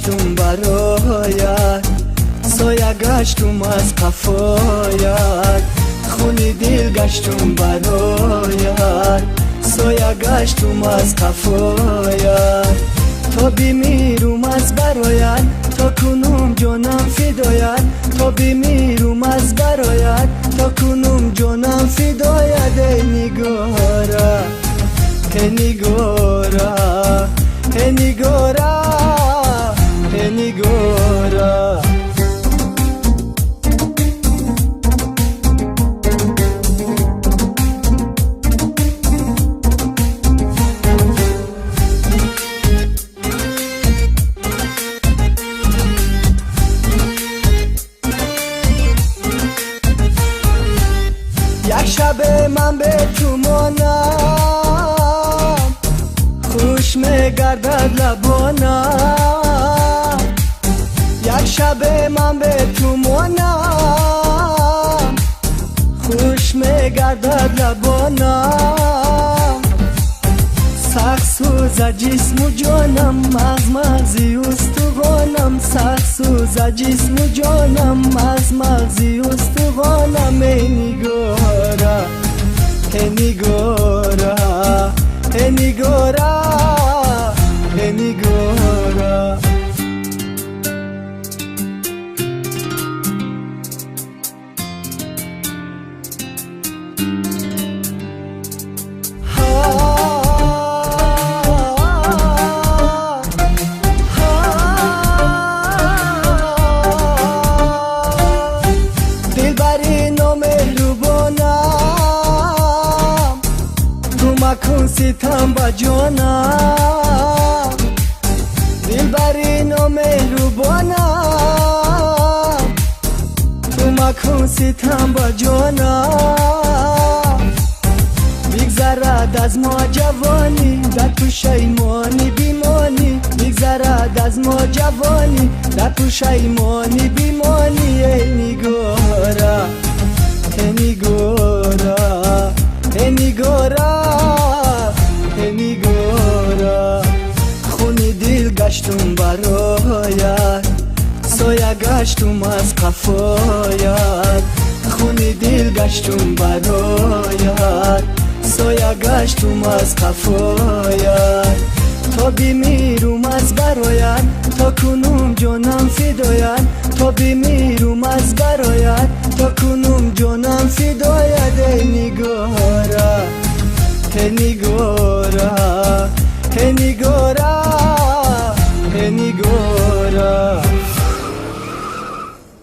گشتم برایت، سایه گشتم از قفایت، خونی دل گشتم برایت، سایه گشتم از قفایت. تا بمیرم از برایت، تا کنم جانم فدایت، تا بمیرم از برایت، تا کنم جانم فدایت. ای نگارا ای نگارا ای نگارا ای نگارا. یک شب من به تو مانم، خوش میگردد لبانم. یک شب من به تو مانم، خوش میگردد لبانم. سخت سوز جسم و جانم، مغزی استخوانم، سخت سوز جسم و جانم، مغزی استخوانم. ای نگارا ای نگارا ای نگارا ای نگارا. مکن ستم با جانم، دلبری نامهربانم، تو مکن ستم با جانم. بگذرد از ما جوانی، در تو شیمانی بیمانی، بگذرد از ما جوانی، در تو شیمانی بیمانی. ای نگارا ای نگارا ای نگارا ای نگارا. خونی دل گشتم برایت، سایه گشتم از قفایت، خونی دل گشتم برایت، سایه گشتم از قفایت. تا بمیرم از برایت، تا کنم جانم فدایت، تا بمیرم از برایت، تا کنم جانم فدایت. ای نگارا ای نگارا ای نگارا